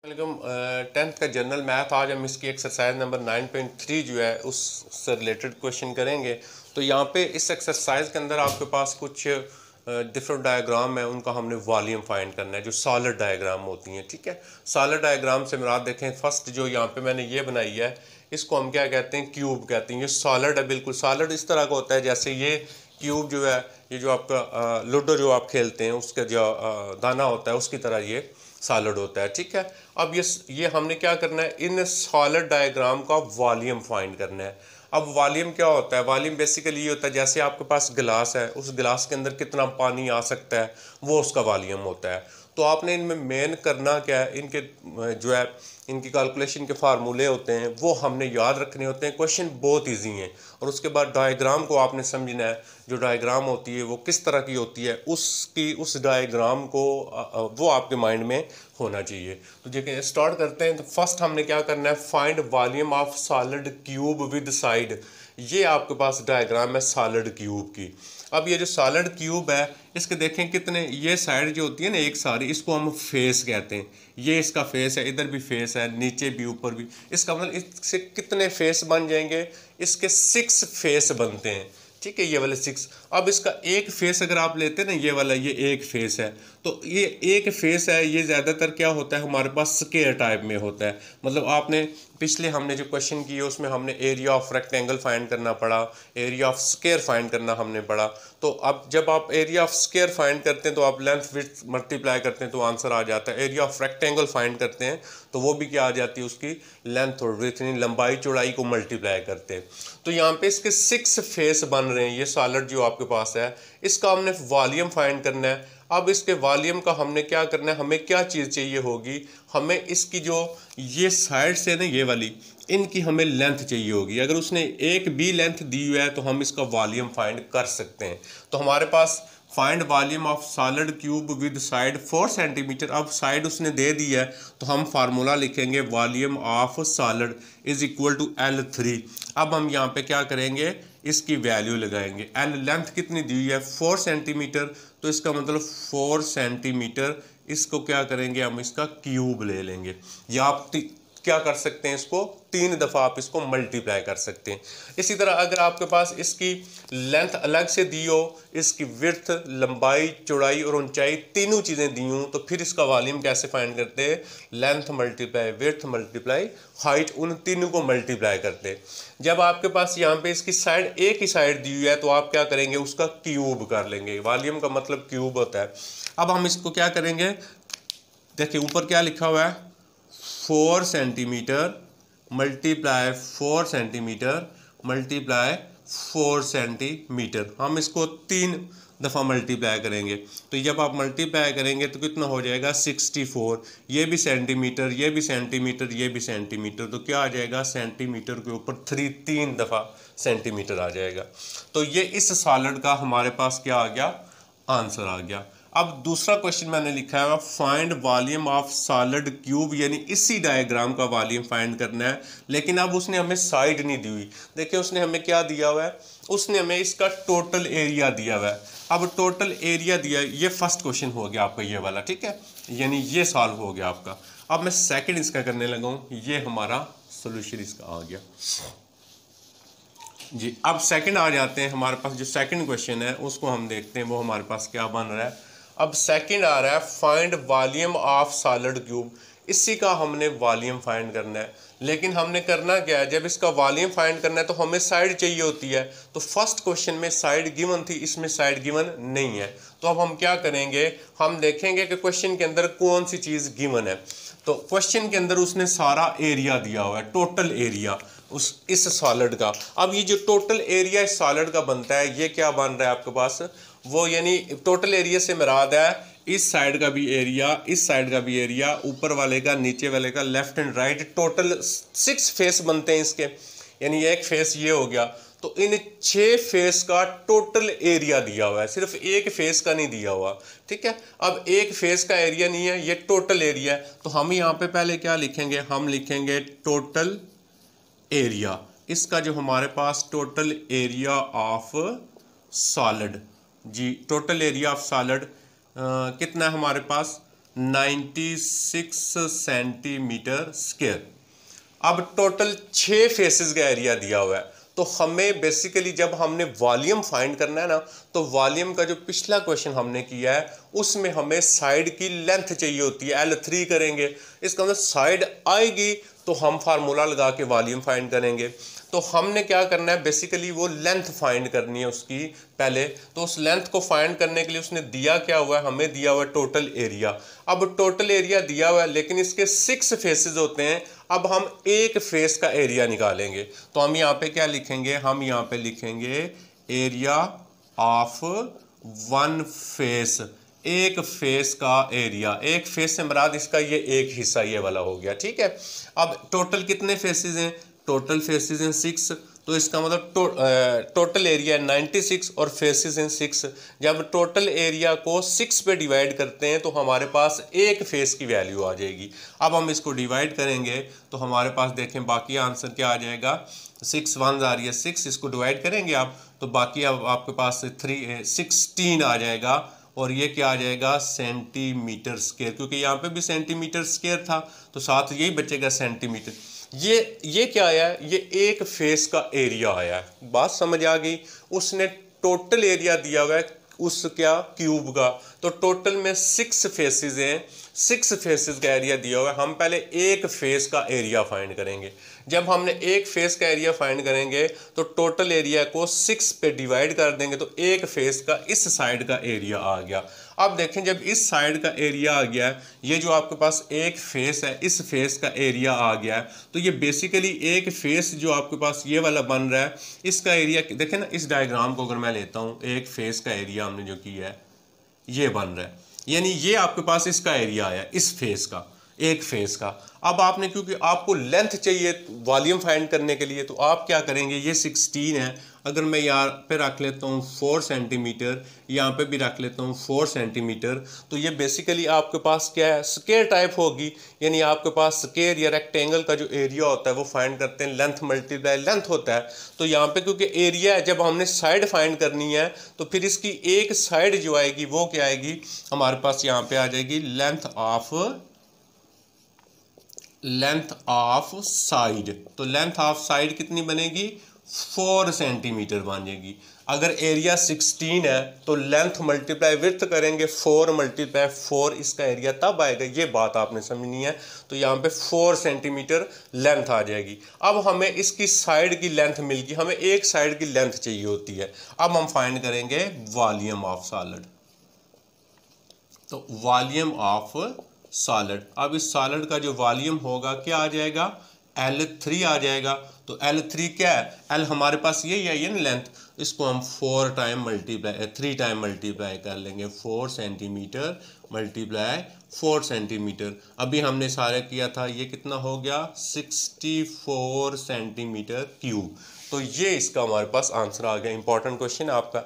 वालेकुम। 10th का general math आज हम इसकी एक्सरसाइज नंबर 9.3 जो है उससे रिलेटेड क्वेश्चन करेंगे। तो यहाँ पे इस एक्सरसाइज के अंदर आपके पास कुछ डिफरेंट डायग्राम है, उनका हमने वॉल्यूम फाइंड करना है जो सॉलिड डायग्राम होती हैं। ठीक है, सॉलिड डायग्राम से मुराद देखें, फर्स्ट जो यहाँ पे मैंने ये बनाई है इसको हम क्या कहते हैं, क्यूब कहते हैं। ये सॉलिड है, बिल्कुल सॉलिड इस तरह का होता है जैसे ये क्यूब जो है, ये जो आपका लूडो जो आप खेलते हैं उसका जो दाना होता है उसकी तरह ये सॉलिड होता है। ठीक है, अब ये हमने क्या करना है, इन सॉलिड डायग्राम का वॉल्यूम फाइंड करना है। अब वॉल्यूम क्या होता है, वॉल्यूम बेसिकली ये होता है जैसे आपके पास गिलास है, उस गिलास के अंदर कितना पानी आ सकता है वो उसका वॉल्यूम होता है। तो आपने इनमें मेन करना क्या है, इनके जो है इनकी कैलकुलेशन के फार्मूले होते हैं वो हमने याद रखने होते हैं। क्वेश्चन बहुत इजी हैं और उसके बाद डायग्राम को आपने समझना है, जो डायग्राम होती है वो किस तरह की होती है, उस डायग्राम को वो आपके माइंड में होना चाहिए। तो देखिए स्टार्ट करते हैं। तो फर्स्ट हमने क्या करना है, find volume of solid cube with side. ये आपके पास डायग्राम है सॉलिड क्यूब की। अब ये जो सॉलिड क्यूब है इसके देखें कितने, ये साइड जो होती है ना एक सारी, इसको हम फेस कहते हैं। ये इसका फेस है, इधर भी फेस है, नीचे भी ऊपर भी। इसका मतलब इससे कितने फेस बन जाएंगे, इसके 6 फेस बनते हैं। ठीक है, ये वाले 6। अब इसका एक फेस अगर आप लेते हैं ना, ये वाला, ये एक फेस है, तो ये एक फेस है, ये ज़्यादातर क्या होता है हमारे पास स्क्वायर टाइप में होता है। मतलब आपने पिछले हमने जो क्वेश्चन किए उसमें हमने एरिया ऑफ रेक्टेंगल फाइंड करना पड़ा, एरिया ऑफ स्क्वायर फाइंड करना हमने पड़ा। तो अब जब आप एरिया ऑफ स्क्वायर फाइंड करते हैं तो आप लेंथ विड्थ मल्टीप्लाई करते हैं तो आंसर आ जाता है। एरिया ऑफ रेक्टेंगल फाइंड करते हैं तो वो भी क्या आ जाती है, उसकी लेंथ और विड्थ यानी लंबाई चौड़ाई को मल्टीप्लाई करते हैं। तो यहाँ पे इसके 6 फेस बन रहे हैं। ये सॉलिड जो आपके पास है इसका हमने वॉल्यूम फाइंड करना है। अब इसके वॉल्यूम का हमने क्या करना है, हमें क्या चीज़ चाहिए होगी, हमें इसकी जो ये साइड से ना ये वाली, इनकी हमें लेंथ चाहिए होगी। अगर उसने एक भी लेंथ दी हुई है तो हम इसका वॉल्यूम फाइंड कर सकते हैं। तो हमारे पास find volume of solid cube with side 4 centimetre. अब साइड उसने दे दी है तो हम फार्मूला लिखेंगे, volume of solid is equal to L3। अब हम यहाँ पे क्या करेंगे, इसकी वैल्यू लगाएंगे। L लेंथ कितनी दी हुई है 4 सेंटीमीटर, तो इसका मतलब 4 सेंटीमीटर, इसको क्या करेंगे हम, इसका क्यूब ले लेंगे। या आप क्या कर सकते हैं, इसको 3 दफ़ा आप इसको मल्टीप्लाई कर सकते हैं। इसी तरह अगर आपके पास इसकी लेंथ अलग से दी हो, इसकी विड्थ, लंबाई, चौड़ाई और ऊंचाई तीनों चीज़ें दी हों, तो फिर इसका वॉल्यूम कैसे फाइंड करते हैं, length multiply width multiply height, उन तीनों को मल्टीप्लाई करते हैं। जब आपके पास यहाँ पे इसकी साइड एक ही साइड दी हुई है तो आप क्या करेंगे, उसका क्यूब कर लेंगे। वॉल्यूम का मतलब क्यूब होता है। अब हम इसको क्या करेंगे, देखिए ऊपर क्या लिखा हुआ है, 4 centimetre multiply 4 centimetre multiply 4 centimetre. हम इसको 3 दफ़ा मल्टीप्लाई करेंगे। तो जब आप मल्टीप्लाई करेंगे तो कितना हो जाएगा, 64। ये भी सेंटीमीटर, ये भी सेंटीमीटर, ये भी सेंटीमीटर, तो क्या आ जाएगा, सेंटीमीटर के ऊपर 3 दफ़ा सेंटीमीटर आ जाएगा। तो ये इस सॉलिड का हमारे पास क्या आ गया, आंसर आ गया। अब दूसरा क्वेश्चन मैंने लिखा है, find volume of solid cube, यानी इसी डायग्राम का वॉल्यूम फाइंड करना है। लेकिन अब उसने हमें साइड नहीं दी हुई। देखिए उसने हमें क्या दिया हुआ है, उसने हमें इसका टोटल एरिया दिया हुआ है। अब टोटल एरिया दिया, ये फर्स्ट क्वेश्चन हो गया आपका ये वाला। ठीक है, यानी ये सॉल्व हो गया आपका। अब मैं सेकेंड इसका करने लगा हूँ, ये हमारा सोल्यूशन इसका आ गया जी। अब सेकंड आ जाते हैं, हमारे पास जो सेकंड क्वेश्चन है उसको हम देखते हैं वो हमारे पास क्या बन रहा है। अब सेकंड आ रहा है, find volume of solid cube. इसी का हमने वॉल्यूम फाइंड करना है। लेकिन हमने करना क्या है, जब इसका वॉल्यूम फाइंड करना है तो हमें साइड चाहिए होती है। तो फर्स्ट क्वेश्चन में साइड गिवन थी, इसमें साइड गिवन नहीं है। तो अब हम क्या करेंगे, हम देखेंगे कि क्वेश्चन के अंदर कौन सी चीज़ गिवन है। तो क्वेश्चन के अंदर उसने सारा एरिया दिया हुआ है, टोटल एरिया इस सॉलिड का। अब ये जो टोटल एरिया इस सॉलिड का बनता है, ये क्या बन रहा है आपके पास, वो यानी टोटल एरिया से मुराद है इस साइड का भी एरिया, इस साइड का भी एरिया, ऊपर वाले का, नीचे वाले का, left and right, total 6 face बनते हैं इसके। यानी एक फेस ये हो गया, तो इन 6 फेस का टोटल एरिया दिया हुआ है, सिर्फ एक फेस का नहीं दिया हुआ। ठीक है, अब एक फेस का एरिया नहीं है, ये टोटल एरिया है। तो हम यहाँ पे पहले क्या लिखेंगे, हम लिखेंगे टोटल एरिया। इसका जो हमारे पास टोटल एरिया ऑफ सॉलिड जी, टोटल एरिया ऑफ सॉलिड कितना है हमारे पास, 96 सेंटीमीटर स्क्वायर। अब टोटल 6 फेसेस का एरिया दिया हुआ है, तो हमें बेसिकली जब हमने वॉल्यूम फाइंड करना है ना, तो वॉल्यूम का जो पिछला क्वेश्चन हमने किया है उसमें हमें साइड की लेंथ चाहिए होती है, L3 करेंगे। इसका मतलब साइड आएगी तो हम फार्मूला लगा के वॉल्यूम फाइंड करेंगे। तो हमने क्या करना है, बेसिकली वो लेंथ फाइंड करनी है उसकी पहले। तो उस लेंथ को फाइंड करने के लिए उसने दिया क्या हुआ है, हमें दिया हुआ है टोटल एरिया। अब टोटल एरिया दिया हुआ है लेकिन इसके 6 फेसेस होते हैं। अब हम एक फेस का एरिया निकालेंगे, तो हम यहाँ पे क्या लिखेंगे, हम यहाँ पे लिखेंगे एरिया ऑफ वन फेस, एक फेस का एरिया। एक फेस से मुराद इसका ये एक हिस्सा ये वाला हो गया, ठीक है। अब टोटल कितने फेसेस हैं, टोटल फेसेस हैं 6, तो इसका मतलब टोटल एरिया 96 और फेसेस हैं 6। जब टोटल एरिया को 6 पे डिवाइड करते हैं तो हमारे पास एक फेस की वैल्यू आ जाएगी। अब हम इसको डिवाइड करेंगे तो हमारे पास देखें बाकी आंसर क्या आ जाएगा, 6 1 आ रही है 6, इसको डिवाइड करेंगे आप तो बाकी अब आपके पास 16 आ जाएगा। और ये क्या आ जाएगा, सेंटीमीटर स्क्वायर, क्योंकि यहाँ पे भी सेंटीमीटर स्क्वायर था तो साथ यही बचेगा सेंटीमीटर। ये क्या आया है, ये एक फेस का एरिया आया है। बात समझ आ गई। उसने टोटल एरिया दिया हुआ है उस क्या क्यूब का, तो टोटल में 6 फेसेस हैं, 6 फेसेस का एरिया दिया हुआ है। हम पहले एक फेस का एरिया फाइंड करेंगे। जब हमने एक फेस का एरिया फाइंड करेंगे तो टोटल एरिया को 6 पे डिवाइड कर देंगे तो एक फेस का इस साइड का एरिया आ गया। अब देखें जब इस साइड का एरिया आ गया है, ये जो आपके पास एक फेस है इस फेस का एरिया आ गया है, तो ये बेसिकली एक फेस जो आपके पास ये वाला बन रहा है इसका एरिया देखें ना। इस डायग्राम को अगर मैं लेता हूँ, एक फेस का एरिया हमने जो किया है ये बन रहा है, यानी ये आपके पास इसका एरिया आया इस फेस का, एक फेस का। अब आपने क्योंकि आपको लेंथ चाहिए वॉल्यूम फाइंड करने के लिए, तो आप क्या करेंगे, ये 16 है, अगर मैं यहाँ पे रख लेता हूँ 4 सेंटीमीटर, यहाँ पे भी रख लेता हूँ 4 सेंटीमीटर, तो ये बेसिकली आपके पास क्या है, स्क्वायर टाइप होगी। यानी आपके पास स्क्वायर या रेक्टेंगल का जो एरिया होता है वो फाइंड करते हैं, लेंथ मल्टीप्लाई लेंथ होता है। तो यहाँ पे क्योंकि एरिया है, जब हमने साइड फाइंड करनी है तो फिर इसकी एक साइड जो आएगी वो क्या आएगी, हमारे पास यहाँ पे आ जाएगी लेंथ ऑफ साइड। तो लेंथ ऑफ साइड कितनी बनेगी, 4 सेंटीमीटर बनेगी। अगर एरिया 16 है तो लेंथ मल्टीप्लाई विड्थ करेंगे, 4 मल्टीप्लाई 4 इसका एरिया तब आएगा। ये बात आपने समझनी है। तो यहाँ पे 4 सेंटीमीटर लेंथ आ जाएगी। अब हमें इसकी साइड की लेंथ मिल गई, हमें एक साइड की लेंथ चाहिए होती है। अब हम फाइंड करेंगे वॉल्यूम ऑफ सॉलिड। तो वॉल्यूम ऑफ सॉलिड, अब इस सॉलिड का जो वॉल्यूम होगा क्या आ जाएगा, L3 आ जाएगा। तो L3 क्या है, L हमारे पास यही है, ये ना लेंथ, इसको हम 3 टाइम मल्टीप्लाई कर लेंगे, 4 सेंटीमीटर मल्टीप्लाई 4 सेंटीमीटर। अभी हमने सारे किया था, ये कितना हो गया, 64 सेंटीमीटर क्यूब। तो ये इसका हमारे पास आंसर आ गया। इंपॉर्टेंट क्वेश्चन है आपका।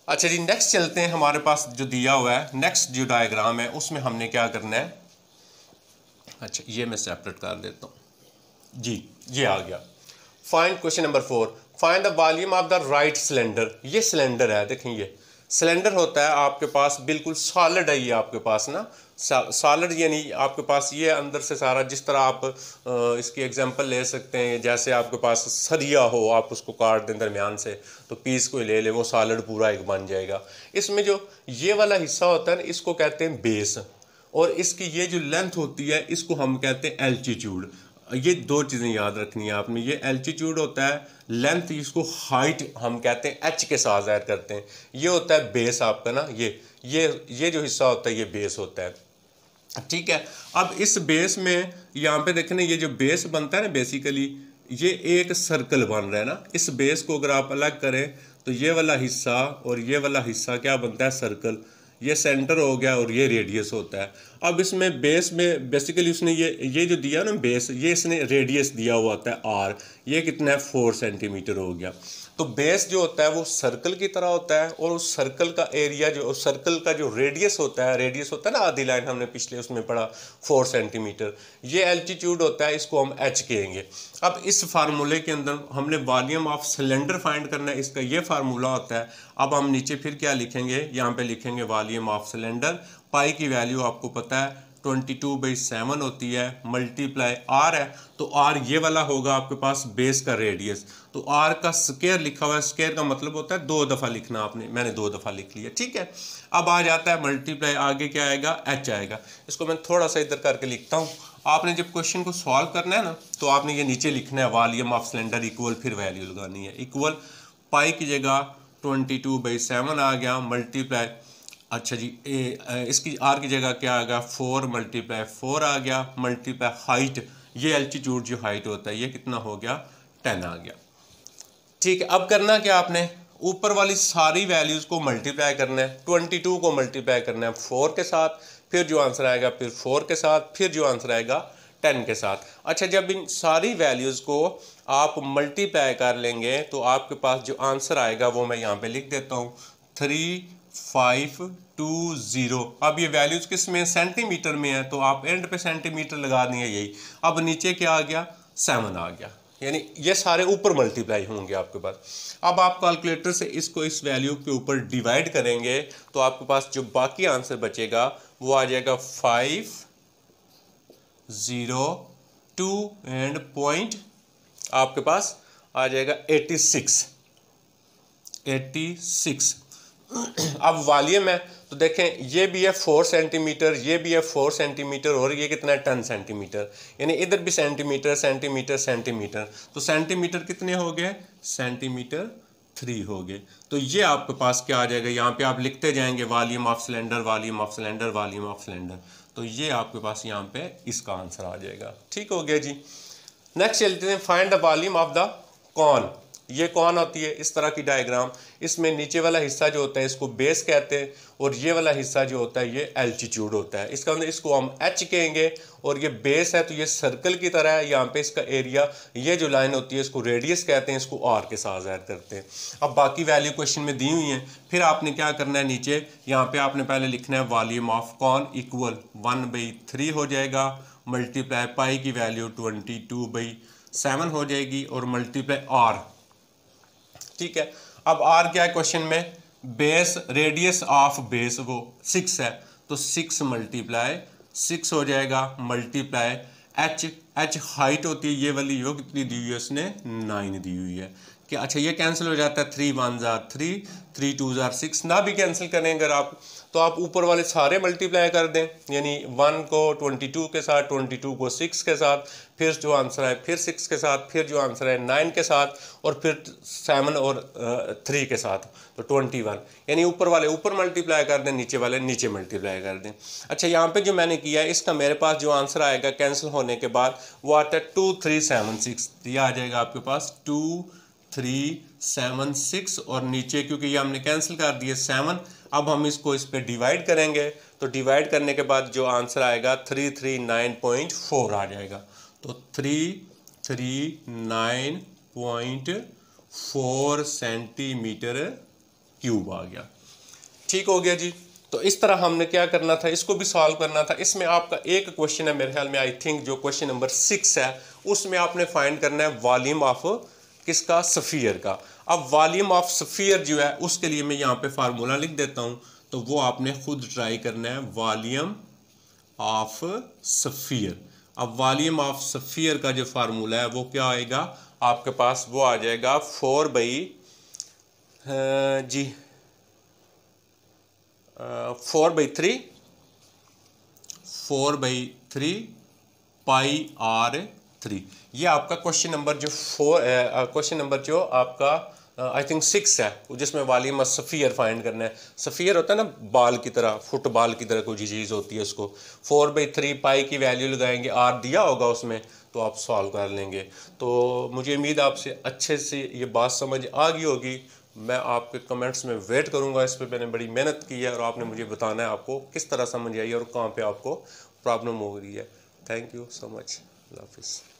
अच्छा जी, नेक्स्ट चलते हैं। हमारे पास जो दिया हुआ है नेक्स्ट जो डायग्राम है उसमें हमने क्या करना है, अच्छा ये मैं सेपरेट कर देता हूँ जी, ये आ गया। Find question number 4, find the volume of the right cylinder. ये सिलेंडर है, देखें ये सिलेंडर होता है आपके पास, बिल्कुल सॉलिड है ये आपके पास ना, सॉलिड यानी आपके पास ये अंदर से सारा, जिस तरह आप इसकी एग्जांपल ले सकते हैं, जैसे आपके पास सरिया हो, आप उसको काट दें दरमियान से तो पीस को ले ले, वो सॉलिड पूरा एक बन जाएगा। इसमें जो ये वाला हिस्सा होता है ना, इसको कहते हैं बेस, और इसकी ये जो लेंथ होती है इसको हम कहते हैं एल्टीट्यूड। ये दो चीज़ें याद रखनी है आपने, ये एल्टीट्यूड होता है, लेंथ इसको हाइट हम कहते हैं, एच के साथ ज़ाहिर करते हैं। ये होता है बेस आपका ना, ये जो हिस्सा होता है ये बेस होता है, ठीक है। अब इस बेस में यहाँ पे देखें ना, ये जो बेस बनता है ना, बेसिकली ये एक सर्कल बन रहा है ना। इस बेस को अगर आप अलग करें तो ये वाला हिस्सा और ये वाला हिस्सा क्या बनता है, सर्कल। ये सेंटर हो गया और ये रेडियस होता है। अब इसमें बेस में बेसिकली उसने ये जो दिया ना बेस, ये इसने रेडियस दिया हुआ होता है आर, ये कितना है 4 सेंटीमीटर हो गया। तो बेस जो होता है वो सर्कल की तरह होता है, और उस सर्कल का एरिया जो, सर्कल का जो रेडियस होता है ना, आधी लाइन हमने पिछले उसमें पढ़ा 4 सेंटीमीटर, ये एल्टीट्यूड होता है, इसको हम एच कहेंगे। अब इस फार्मूले के अंदर हमने वॉल्यूम ऑफ सिलेंडर फाइंड करना है, इसका ये फार्मूला होता है। अब हम नीचे फिर क्या लिखेंगे, यहाँ पे लिखेंगे वॉल्यूम ऑफ सिलेंडर पाई की वैल्यू आपको पता है 22/7 होती है, मल्टीप्लाई आर है, तो आर ये वाला होगा आपके पास बेस का रेडियस, तो आर का स्क्वायर लिखा हुआ है, स्क्वायर का मतलब होता है 2 दफ़ा लिखना, आपने मैंने 2 दफ़ा लिख लिया, ठीक है। अब आ जाता है मल्टीप्लाई, आगे क्या आएगा, एच आएगा। इसको मैं थोड़ा सा इधर करके लिखता हूँ। आपने जब क्वेश्चन को सॉल्व करना है ना, तो आपने ये नीचे लिखना है वॉल्यूम ऑफ सिलेंडर इक्वल, फिर वैल्यू लगानी है, इक्वल पाई की जगह 22/7 आ गया, मल्टीप्लाई, अच्छा जी इसकी आर की जगह क्या आ गया 4 मल्टीप्लाई 4 आ गया, मल्टीप्लाई हाइट, ये एल्टीट्यूड जो हाइट होता है ये कितना हो गया 10 आ गया, ठीक है। अब करना क्या आपने, ऊपर वाली सारी वैल्यूज को मल्टीप्लाई करना है, 22 को मल्टीप्लाई करना है 4 के साथ, फिर जो आंसर आएगा फिर 4 के साथ, फिर जो आंसर आएगा 10 के साथ। अच्छा, जब इन सारी वैल्यूज़ को आप मल्टीप्लाई कर लेंगे तो आपके पास जो आंसर आएगा वो मैं यहाँ पे लिख देता हूँ 3520। अब ये वैल्यूज़ किस में, सेंटीमीटर में है, तो आप एंड पे सेंटीमीटर लगा देंगे यही। अब नीचे क्या आ गया 7 आ गया, यानी ये सारे ऊपर मल्टीप्लाई होंगे आपके पास। अब आप कैलकुलेटर से इसको इस वैल्यू के ऊपर डिवाइड करेंगे तो आपके पास जो बाकी आंसर बचेगा वो आ जाएगा 502 एंड पॉइंट आपके पास आ जाएगा 86। अब वॉल्यूम है तो देखें ये भी है 4 सेंटीमीटर, ये भी है 4 सेंटीमीटर, और ये कितना है 10 सेंटीमीटर, यानी इधर भी सेंटीमीटर सेंटीमीटर सेंटीमीटर, तो सेंटीमीटर कितने हो गए, सेंटीमीटर 3 हो गए। तो ये आपके पास क्या आ जाएगा, यहाँ पे आप लिखते जाएंगे volume of cylinder, volume of cylinder, volume of cylinder, तो ये आपके पास यहाँ पे इसका आंसर आ जाएगा, ठीक हो गया जी। नेक्स्ट चलते हैं, find the volume of the cone. ये कौन होती है, इस तरह की डायग्राम, इसमें नीचे वाला हिस्सा जो होता है इसको बेस कहते हैं, और ये वाला हिस्सा जो होता है ये एल्टीट्यूड होता है। इसका मतलब इसको हम एच कहेंगे, और ये बेस है तो ये सर्कल की तरह है, यहाँ पे इसका एरिया, ये जो लाइन होती है इसको रेडियस कहते हैं, इसको आर के साथ ज़ाहिर करते हैं। अब बाकी वैल्यू क्वेश्चन में दी हुई हैं, फिर आपने क्या करना है, नीचे यहाँ पे आपने पहले लिखना है वॉल्यूम ऑफ कॉन इक्वल 1/3 हो जाएगा, मल्टीप्लाई पाई की वैल्यू 22/7 हो जाएगी, और मल्टीप्लाई आर, ठीक है। अब आर क्या है क्वेश्चन में, बेस, रेडियस ऑफ बेस वो 6 है, तो 6 मल्टीप्लाई 6 हो जाएगा, मल्टीप्लाई एच हाइट होती है ये वाली, वो कितनी दी हुई है उसने 9 दी हुई है, कि अच्छा ये कैंसिल हो जाता है, 3 1 जार 3, 3 2 जार 6, ना भी कैंसिल करें अगर आप, तो आप ऊपर वाले सारे मल्टीप्लाई कर दें, यानी 1 को 22 के साथ, 22 को 6 के साथ, फिर जो आंसर है फिर 6 के साथ, फिर जो आंसर है 9 के साथ, और फिर 7 और 3 के साथ, तो 21, यानी ऊपर वाले ऊपर मल्टीप्लाई कर दें, नीचे वाले नीचे मल्टीप्लाई कर दें। अच्छा, यहाँ पे जो मैंने किया है इसका मेरे पास जो आंसर आएगा कैंसिल होने के बाद वो आता है 2376, यह आ जाएगा आपके पास 2376, और नीचे क्योंकि ये हमने कैंसिल कर दिए 7, अब हम इसको इस पे डिवाइड करेंगे, तो डिवाइड करने के बाद जो आंसर आएगा 339.4 आ जाएगा, तो 339.4 सेंटीमीटर क्यूब आ गया, ठीक हो गया जी। तो इस तरह हमने क्या करना था, इसको भी सॉल्व करना था। इसमें आपका एक क्वेश्चन है मेरे ख्याल में, आई थिंक जो क्वेश्चन नंबर 6 है, उसमें आपने फाइंड करना है वॉल्यूम ऑफ किसका, सफ़ियर का। अब वॉल्यूम ऑफ सफ़ियर जो है उसके लिए मैं यहाँ पे फार्मूला लिख देता हूँ, तो वो आपने खुद ट्राई करना है, वॉल्यूम ऑफ सफ़ियर। अब वॉल्यूम ऑफ सफ़ियर का जो फार्मूला है वो क्या आएगा आपके पास, वो आ जाएगा 4/3 पाई R3। ये आपका क्वेश्चन नंबर जो क्वेश्चन नंबर जो आपका आई थिंक 6 है, जिसमें वॉल्यूम ऑफ सफ़ियर फाइंड करना है। सफ़ियर होता है ना बाल की तरह, फुटबॉल की तरह कोई चीज़ होती है, उसको 4/3 पाई की वैल्यू लगाएंगे, आर दिया होगा उसमें, तो आप सॉल्व कर लेंगे। तो मुझे उम्मीद आपसे अच्छे से ये बात समझ आ गई होगी। मैं आपके कमेंट्स में वेट करूंगा, इस पर मैंने बड़ी मेहनत की है, और आपने मुझे बताना है आपको किस तरह समझ आई और कहाँ पे आपको प्रॉब्लम हो रही है। थैंक यू सो मच, अल्लाह हाफिज़।